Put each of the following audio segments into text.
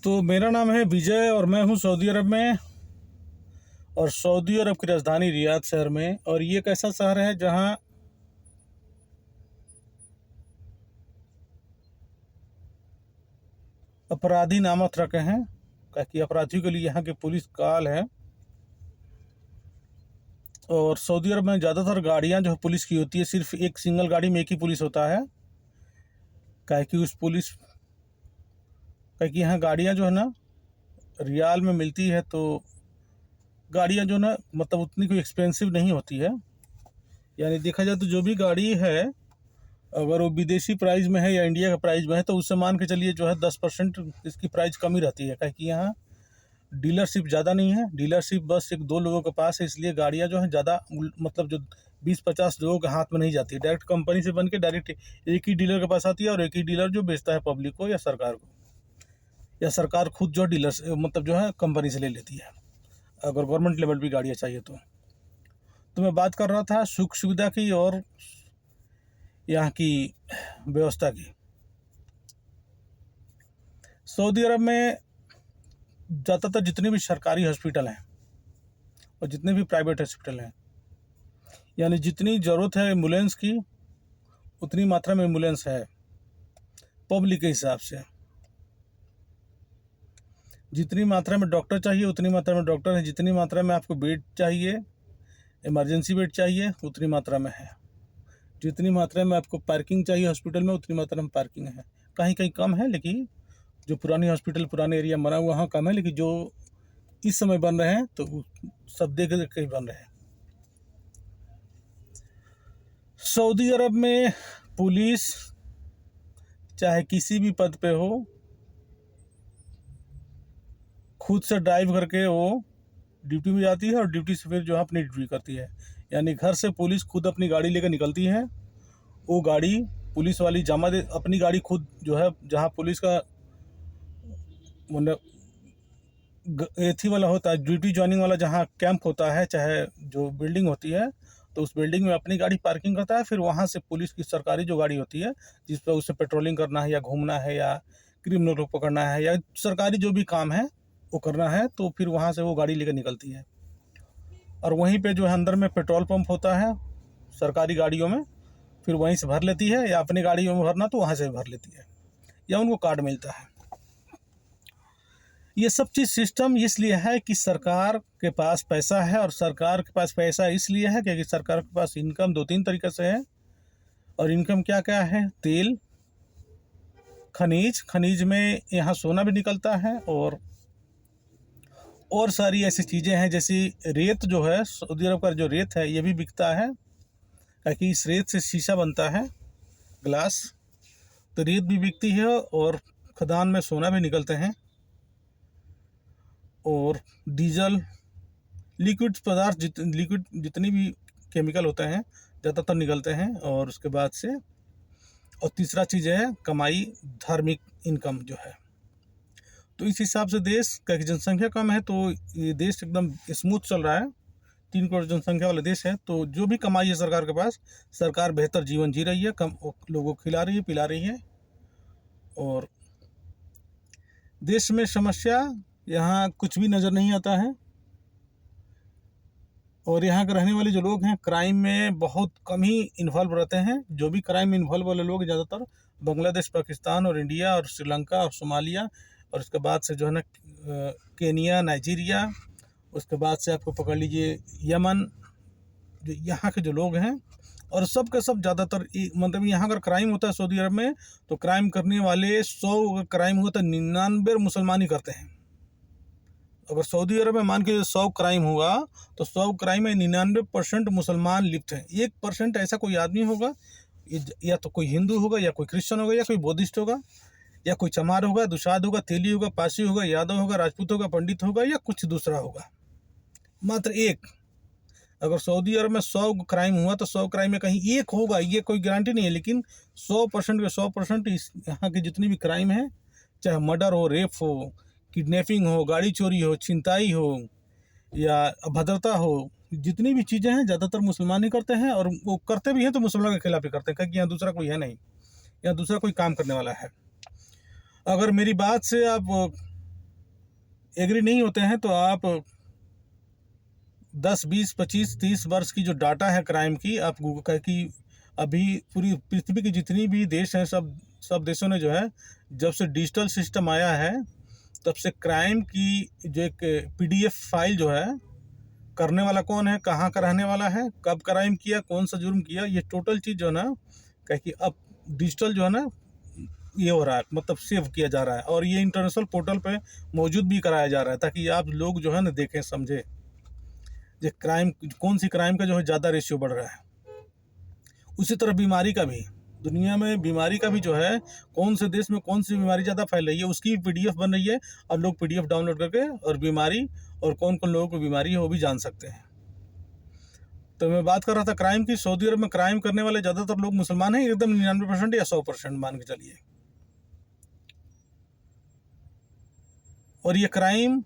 तो मेरा नाम है विजय और मैं हूँ सऊदी अरब में। और सऊदी अरब की राजधानी रियाद शहर में। और ये एक ऐसा शहर है जहाँ अपराधी नामक रखे हैं, ताकि अपराधियों के लिए यहाँ की पुलिस काल है। और सऊदी अरब में ज़्यादातर गाड़ियाँ जो पुलिस की होती है, सिर्फ एक सिंगल गाड़ी में एक ही पुलिस होता है। कि यहाँ गाड़ियाँ जो है ना रियाल में मिलती है, तो गाड़ियाँ जो ना मतलब उतनी कोई एक्सपेंसिव नहीं होती है। यानी देखा जाए तो जो भी गाड़ी है, अगर वो विदेशी प्राइस में है या इंडिया का प्राइस में है, तो उससे मान के चलिए जो है 10% इसकी प्राइस कम ही रहती है। कि यहाँ डीलरशिप ज़्यादा नहीं है, डीलरशिप बस एक दो लोगों के पास है, इसलिए गाड़ियाँ जो है ज़्यादा मतलब जो 20-50 लोगों के हाथ में नहीं जाती है। डायरेक्ट कंपनी से बन के डायरेक्ट एक ही डीलर के पास आती है, और एक ही डीलर जो बेचता है पब्लिक को या सरकार को, या सरकार खुद जो डीलर मतलब जो है कंपनी से ले लेती है, अगर गवर्नमेंट लेवल भी गाड़ियाँ चाहिए तो मैं बात कर रहा था सुख सुविधा की और यहाँ की व्यवस्था की। सऊदी अरब में ज़्यादातर जितने भी सरकारी हॉस्पिटल हैं और जितने भी प्राइवेट हॉस्पिटल हैं, यानी जितनी ज़रूरत है एम्बुलेंस की, उतनी मात्रा में एम्बुलेंस है पब्लिक के हिसाब से। जितनी मात्रा में डॉक्टर चाहिए उतनी मात्रा में डॉक्टर है, जितनी मात्रा में आपको बेड चाहिए, इमरजेंसी बेड चाहिए, उतनी मात्रा में है। जितनी मात्रा में आपको पार्किंग चाहिए हॉस्पिटल में, उतनी मात्रा में पार्किंग है। कहीं कहीं कम है, लेकिन जो पुरानी हॉस्पिटल पुराने एरिया बना हुआ वहाँ कम है, लेकिन जो इस समय बन रहे हैं तो सब देख देख के ही बन रहे हैं। सऊदी अरब में पुलिस चाहे किसी भी पद पे हो, खुद से ड्राइव करके वो ड्यूटी में जाती है, और ड्यूटी से फिर जो है अपनी ड्यूटी करती है। यानी घर से पुलिस खुद अपनी गाड़ी लेकर निकलती है। वो गाड़ी पुलिस वाली जमा दे, अपनी गाड़ी खुद जो है जहाँ पुलिस का मतलब एथी वाला होता है, ड्यूटी ज्वाइनिंग वाला जहाँ कैंप होता है, चाहे जो बिल्डिंग होती है, तो उस बिल्डिंग में अपनी गाड़ी पार्किंग करता है। फिर वहाँ से पुलिस की सरकारी जो गाड़ी होती है, जिस पर उसे पेट्रोलिंग करना है या घूमना है या क्रिमिनल को पकड़ना है या सरकारी जो भी काम है वो करना है, तो फिर वहाँ से वो गाड़ी लेकर निकलती है। और वहीं पे जो है अंदर में पेट्रोल पंप होता है सरकारी गाड़ियों में, फिर वहीं से भर लेती है, या अपनी गाड़ियों में भरना तो वहाँ से भर लेती है, या उनको कार्ड मिलता है। ये सब चीज़ सिस्टम इसलिए है कि सरकार के पास पैसा है, और सरकार के पास पैसा इसलिए है क्योंकि सरकार के पास इनकम 2-3 तरीके से है। और इनकम क्या क्या है? तेल, खनिज में यहाँ सोना भी निकलता है, और सारी ऐसी चीज़ें हैं, जैसे रेत जो है, सऊदी अरब का जो रेत है ये भी बिकता है, ताकि इस रेत से शीशा बनता है, ग्लास। तो रेत भी बिकती है, और खदान में सोना भी निकलते हैं, और डीजल, लिक्विड पदार्थ लिक्विड जितनी भी केमिकल होते हैं ज़्यादातर निकलते हैं। और उसके बाद से और तीसरा चीज़ है कमाई, धार्मिक इनकम जो है। तो इस हिसाब से देश का जनसंख्या कम है, तो ये देश एकदम स्मूथ चल रहा है। 3 करोड़ जनसंख्या वाला देश है, तो जो भी कमाई है सरकार के पास, सरकार बेहतर जीवन जी रही है, कम लोगों को खिला रही है, पिला रही है। और देश में समस्या यहाँ कुछ भी नज़र नहीं आता है। और यहाँ के रहने वाले जो लोग हैं क्राइम में बहुत कम ही इन्वॉल्व रहते हैं। जो भी क्राइम में इन्वॉल्व वाले लोग ज़्यादातर बांग्लादेश, पाकिस्तान और इंडिया और श्रीलंका और सोमालिया, और उसके बाद से जो है ना केनिया, नाइजीरिया, उसके बाद से आपको पकड़ लीजिए यमन, जो यहाँ के जो लोग हैं। और सब के सब ज़्यादातर मतलब यहाँ अगर क्राइम होता है सऊदी अरब में, तो क्राइम करने वाले 100 क्राइम हुआ तो 99 मुसलमान ही करते हैं। अगर सऊदी अरब में मान के 100 क्राइम हुआ, तो 100 क्राइम में 99% मुसलमान लिप्त हैं। 1% ऐसा कोई आदमी होगा, या तो कोई हिंदू होगा, या कोई क्रिश्चियन होगा, या कोई बौद्धिस्ट होगा, या कोई चमार होगा, दुसाद होगा, तेली होगा, पासी होगा, यादव होगा, राजपूत होगा, पंडित होगा, या कुछ दूसरा होगा। मात्र एक। अगर सऊदी अरब में 100 क्राइम हुआ तो 100 क्राइम में कहीं एक होगा, ये कोई गारंटी नहीं है, लेकिन 100% के 100% यहाँ की जितनी भी क्राइम है, चाहे मर्डर हो, रेप हो, किडनैपिंग हो, गाड़ी चोरी हो, छिनताई हो, या अभद्रता हो, जितनी भी चीज़ें हैं ज़्यादातर मुसलमान ही करते हैं। और वो करते भी हैं तो मुसलमान के खिलाफ ही करते हैं, क्योंकि यहाँ दूसरा कोई है नहीं, यहाँ दूसरा कोई काम करने वाला है। अगर मेरी बात से आप एग्री नहीं होते हैं तो आप 10, 20, 25, 30 वर्ष की जो डाटा है क्राइम की, आप गूगल का कि अभी पूरी पृथ्वी की जितनी भी देश हैं, सब देशों ने जो है, जब से डिजिटल सिस्टम आया है तब से क्राइम की जो एक PDF फाइल जो है, करने वाला कौन है, कहाँ का रहने वाला है, कब क्राइम किया, कौन सा जुर्म किया, ये टोटल चीज़ जो है ना, क्या कि अब डिजिटल जो है ना ये हो रहा है, मतलब सेव किया जा रहा है, और ये इंटरनेशनल पोर्टल पे मौजूद भी कराया जा रहा है, ताकि आप लोग जो है ना देखें, समझे ये क्राइम, कौन सी क्राइम का जो है ज़्यादा रेशियो बढ़ रहा है। उसी तरह बीमारी का भी, दुनिया में बीमारी का भी जो है, कौन से देश में कौन सी बीमारी ज़्यादा फैल रही है, उसकी PDF बन रही है, और लोग PDF डाउनलोड करके और बीमारी और कौन कौन लोगों को बीमारी है वो भी जान सकते हैं। तो मैं बात कर रहा था क्राइम की। सऊदी अरब में क्राइम करने वाले ज़्यादातर लोग मुसलमान हैं, एकदम 99% या 100% मान के चलिए। और ये क्राइम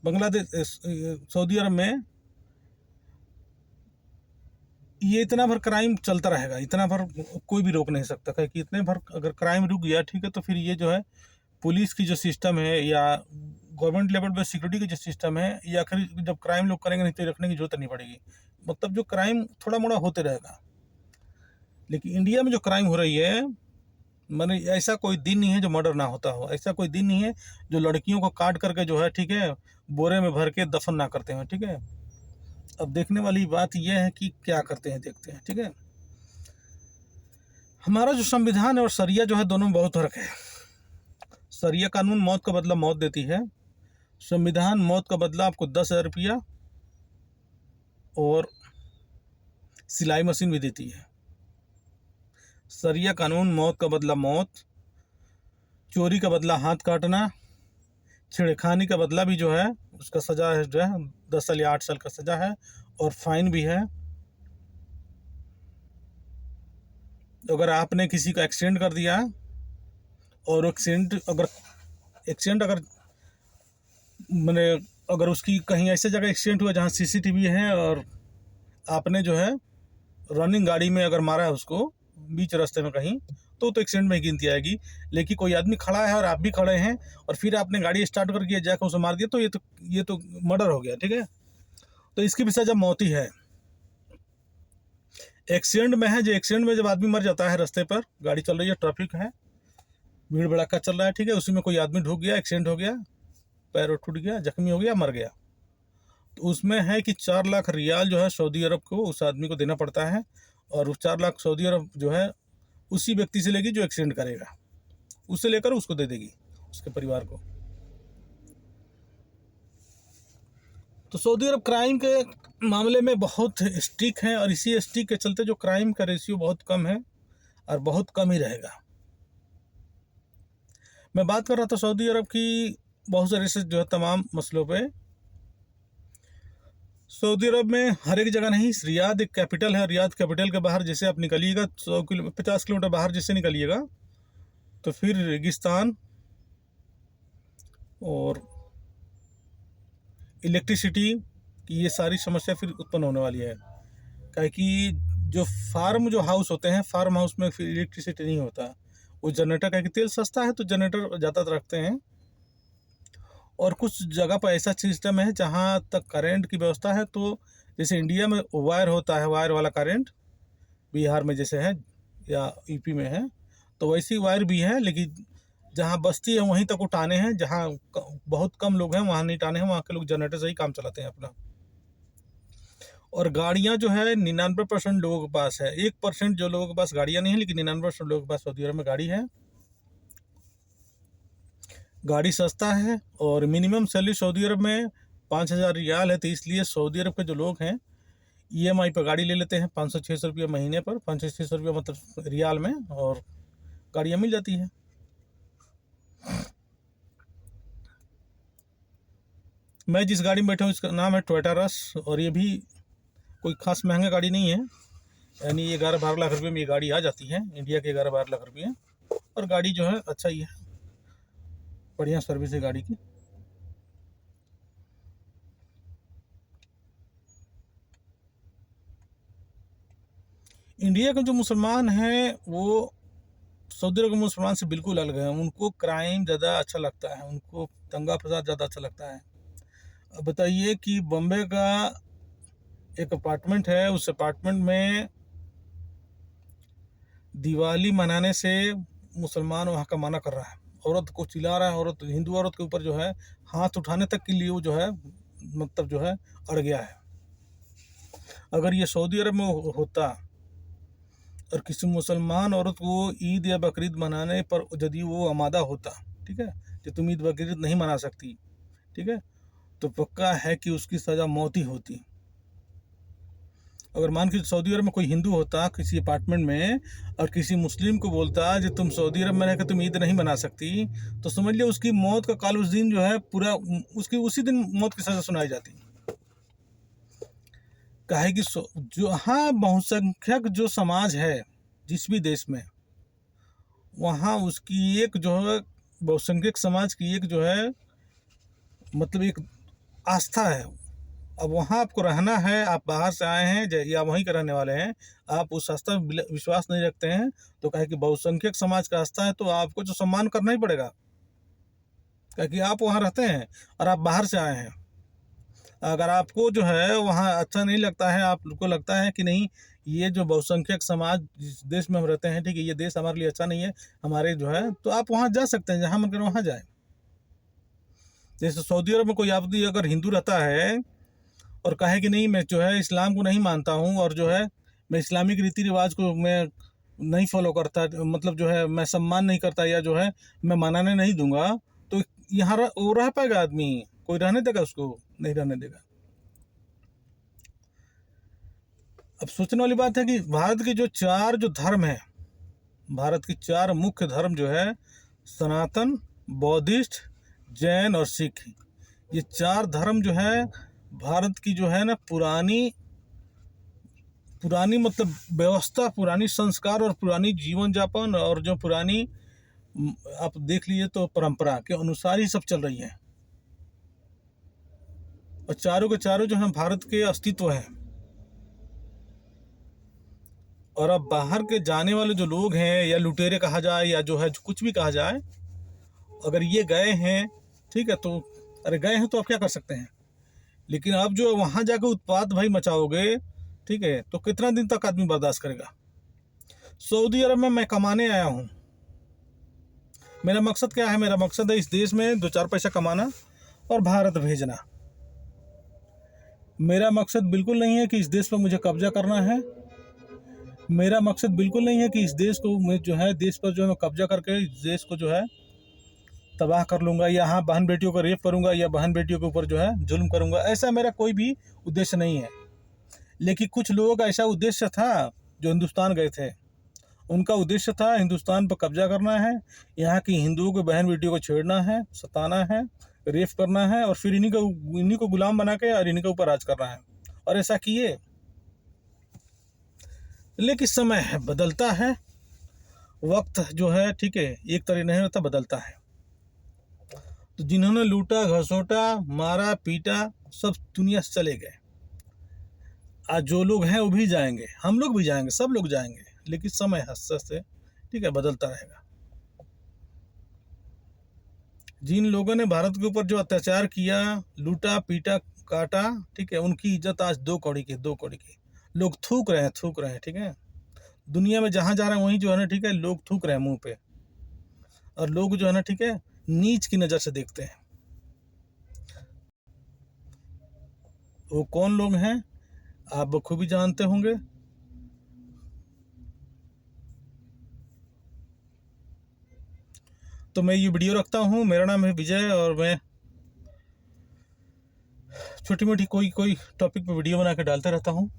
बांग्लादेश, सऊदी अरब में ये इतना भर क्राइम चलता रहेगा, इतना भर कोई भी रोक नहीं सकता, क्योंकि इतने भर अगर क्राइम रुक गया, ठीक है, तो फिर ये जो है पुलिस की जो सिस्टम है या गवर्नमेंट लेवल पे सिक्योरिटी की जो सिस्टम है, या आखिर जब क्राइम लोग करेंगे नहीं तो रखने की जरूरत नहीं पड़ेगी। मतलब जो क्राइम थोड़ा मोड़ा होते रहेगा। लेकिन इंडिया में जो क्राइम हो रही है, मैंने ऐसा कोई दिन नहीं है जो मर्डर ना होता हो, ऐसा कोई दिन नहीं है जो लड़कियों को काट करके जो है, ठीक है, बोरे में भर के दफन ना करते हैं, ठीक है। अब देखने वाली बात यह है कि क्या करते हैं, देखते हैं, ठीक है। हमारा जो संविधान है और शरिया जो है, दोनों में बहुत फर्क है। शरिया कानून मौत का बदला मौत देती है, संविधान मौत का बदला आपको 10,000 रुपया और सिलाई मशीन भी देती है। शरिया कानून मौत का बदला मौत, चोरी का बदला हाथ काटना, छेड़खानी का बदला भी जो है उसका सजा है जो है 10 साल या 8 साल का सजा है, और फाइन भी है। अगर आपने किसी का एक्सीडेंट कर दिया, और एक्सीडेंट अगर मैंने अगर उसकी कहीं ऐसे जगह एक्सीडेंट हुआ जहाँ CCTV है, और आपने जो है रनिंग गाड़ी में अगर मारा है उसको बीच रास्ते में कहीं, तो एक्सीडेंट में गिनती आएगी। लेकिन कोई आदमी खड़ा है और आप भी खड़े हैं, और फिर आपने गाड़ी स्टार्ट करके जाकर उसे मार दिया, तो ये तो मर्डर हो गया, ठीक है। तो इसकी भी सजा मौत ही है। एक्सीडेंट में है, जो एक्सीडेंट में जब आदमी मर जाता है, रास्ते पर गाड़ी चल रही है, ट्रैफिक है, भीड़ भड़ाका चल रहा है, ठीक है, उसी में कोई आदमी ढुक गया, एक्सीडेंट हो गया, पैर टूट गया, जख्मी हो गया, मर गया, तो उसमें है कि 4 लाख रियाल जो है सऊदी अरब को उस आदमी को देना पड़ता है, और उस 4 लाख सऊदी अरब जो है उसी व्यक्ति से लेगी जो एक्सीडेंट करेगा, उससे लेकर उसको दे देगी, उसके परिवार को। तो सऊदी अरब क्राइम के मामले में बहुत स्ट्रिक्ट है, और इसी स्ट्रिक्ट के चलते जो क्राइम का रेशियो बहुत कम है, और बहुत कम ही रहेगा। मैं बात कर रहा था सऊदी अरब की बहुत सारे ऐसे जो है तमाम मसलों पे। सऊदी अरब में हर एक जगह नहीं, रियाद एक कैपिटल है, रियाद कैपिटल के बाहर जैसे आप निकलिएगा 50 किलोमीटर बाहर जैसे निकलिएगा, तो फिर रेगिस्तान और इलेक्ट्रिसिटी की ये सारी समस्या फिर उत्पन्न होने वाली है। क्या कि जो फार्म जो हाउस होते हैं, फार्म हाउस में फिर इलेक्ट्रिसिटी नहीं होता, वो जनरेटर का, कि तेल सस्ता है तो जनरेटर ज़्यादातर रखते हैं। और कुछ जगह पर ऐसा सिस्टम है जहाँ तक करंट की व्यवस्था है, तो जैसे इंडिया में वायर होता है, वायर वाला करंट बिहार में जैसे है या यूपी में है, तो वैसी वायर भी है, लेकिन जहाँ बस्ती है वहीं तक वो टाने हैं, जहाँ बहुत कम लोग हैं वहाँ नहीं टाने हैं, वहाँ के लोग जनरेटर से ही काम चलाते हैं अपना। और गाड़ियाँ जो है 99% लोगों के पास है, 1% जो लोगों के पास गाड़ियाँ नहीं है, लेकिन 99% लोगों के पास सऊदी अरब में गाड़ी है। गाड़ी सस्ता है, और मिनिमम सैलरी सऊदी अरब में 5,000 रियाल है, तो इसलिए सऊदी अरब के जो लोग हैं EMI पर गाड़ी ले लेते हैं 500-600 रुपये महीने पर, 500-600 रुपये मतलब रियाल में, और गाड़ियाँ मिल जाती हैं। मैं जिस गाड़ी में बैठा हूँ इसका नाम है टोयोटा रस, और ये भी कोई खास महंगा गाड़ी नहीं है, यानी 11-12 लाख रुपये में ये गाड़ी आ जाती है, इंडिया के 11-12 लाख रुपये। और गाड़ी जो है अच्छा ही है, बढ़िया सर्विस है गाड़ी की। इंडिया के जो मुसलमान हैं वो सऊदी अरब के मुसलमान से बिल्कुल अलग है। उनको क्राइम ज़्यादा अच्छा लगता है, उनको दंगा फसाद ज़्यादा अच्छा लगता है। अब बताइए कि बॉम्बे का एक अपार्टमेंट है, उस अपार्टमेंट में दिवाली मनाने से मुसलमान वहाँ का मना कर रहा है। औरत को चिल्ला रहा है, औरत हिंदू औरत के ऊपर जो है हाथ उठाने तक के लिए वो जो है मतलब जो है अड़ गया है। अगर ये सऊदी अरब में होता और किसी मुसलमान औरत को ईद या बकरीद मनाने पर यदि वो आमादा होता, ठीक है, कि तुम ईद बकरीद नहीं मना सकती, ठीक है, तो पक्का है कि उसकी सज़ा मौत ही होती। अगर मान के सऊदी अरब में कोई हिंदू होता किसी अपार्टमेंट में और किसी मुस्लिम को बोलता कि तुम सऊदी अरब में रहकर तुम ईद नहीं मना सकती, तो समझ लिया उसकी मौत का काल उस दिन जो है पूरा उसकी उसी दिन मौत की सज़ा सुनाई जाती। काहे कि जो हाँ बहुसंख्यक जो समाज है जिस भी देश में, वहाँ उसकी एक जो है बहुसंख्यक समाज की एक जो है मतलब एक आस्था है। अब वहाँ आपको रहना है, आप बाहर से आए हैं या वहीं के रहने वाले हैं, आप उस आस्था में विश्वास नहीं रखते हैं, तो कहे कि बहुसंख्यक समाज का आस्था है तो आपको जो सम्मान करना ही पड़ेगा, क्योंकि आप वहाँ रहते हैं और आप बाहर से आए हैं। अगर आपको जो है वहाँ अच्छा नहीं लगता है, आपको लगता है कि नहीं ये जो बहुसंख्यक समाज जिस देश में हम रहते हैं, ठीक है, ये देश हमारे लिए अच्छा नहीं है हमारे जो है, तो आप वहाँ जा सकते हैं, जहाँ मन करें वहाँ जाए। जैसे सऊदी अरब में कोई आदमी अगर हिंदू रहता है और कहे कि नहीं मैं जो है इस्लाम को नहीं मानता हूँ और जो है मैं इस्लामिक रीति रिवाज को मैं नहीं फॉलो करता, मतलब जो है मैं सम्मान नहीं करता या जो है मैं मनाने नहीं दूंगा, तो यहाँ वो रह पाएगा आदमी? कोई रहने देगा उसको? नहीं रहने देगा। अब सोचने वाली बात है कि भारत के जो चार जो धर्म है, भारत की चार मुख्य धर्म जो है सनातन, बौद्धिस्ट, जैन और सिख, ये चार धर्म जो है भारत की जो है ना पुरानी मतलब व्यवस्था, पुरानी संस्कार और पुरानी जीवन यापन और जो पुरानी आप देख लीजिए तो परंपरा के अनुसार ही सब चल रही है। और चारों के चारों जो है भारत के अस्तित्व हैं। और अब बाहर के जाने वाले जो लोग हैं या लुटेरे कहा जाए या जो है कुछ भी कहा जाए, अगर ये गए हैं, ठीक है, तो अरे गए हैं तो आप क्या कर सकते हैं। लेकिन अब जो वहाँ जाकर उत्पात भाई मचाओगे, ठीक है, तो कितना दिन तक आदमी बर्दाश्त करेगा। सऊदी अरब में मैं कमाने आया हूँ, मेरा मकसद क्या है? मेरा मकसद है इस देश में 2-4 पैसा कमाना और भारत भेजना। मेरा मकसद बिल्कुल नहीं है कि इस देश पर मुझे कब्जा करना है। मेरा मकसद बिल्कुल नहीं है कि इस देश को मैं जो है देश पर जो है मैं कब्जा करके इस देश को जो है तबाह कर लूँगा, या हाँ बहन बेटियों को रेप करूँगा या बहन बेटियों के ऊपर जो है जुल्म करूँगा। ऐसा मेरा कोई भी उद्देश्य नहीं है। लेकिन कुछ लोगों का ऐसा उद्देश्य था जो हिंदुस्तान गए थे, उनका उद्देश्य था हिंदुस्तान पर कब्जा करना है, यहाँ की हिंदुओं को बहन बेटियों को छेड़ना है, सताना है, रेप करना है और फिर इन्हीं को गुलाम बना के और इन्हीं के ऊपर राज करना है। और ऐसा किए। लेकिन समय है, बदलता है, वक्त जो है, ठीक है, एक तरह नहीं होता, बदलता है। तो जिन्होंने लूटा, घसोटा, मारा, पीटा, सब दुनिया से चले गए। आज जो लोग हैं वो भी जाएंगे, हम लोग भी जाएंगे, सब लोग जाएंगे, लेकिन समय हद से, ठीक है, बदलता रहेगा। जिन लोगों ने भारत के ऊपर जो अत्याचार किया, लूटा, पीटा, काटा, ठीक है, उनकी इज्जत आज 2 कौड़ी की लोग थूक रहे हैं, ठीक है। दुनिया में जहाँ जा रहे हैं वहीं जो है ना, ठीक है, लोग थूक रहे हैं मुंह पे, और लोग जो है ना, ठीक है, नीच की नज़र से देखते हैं। वो कौन लोग हैं आप बखूबी जानते होंगे। तो मैं ये वीडियो रखता हूँ। मेरा नाम है विजय और मैं छोटी मोटी कोई टॉपिक पे वीडियो बना के डालता रहता हूँ।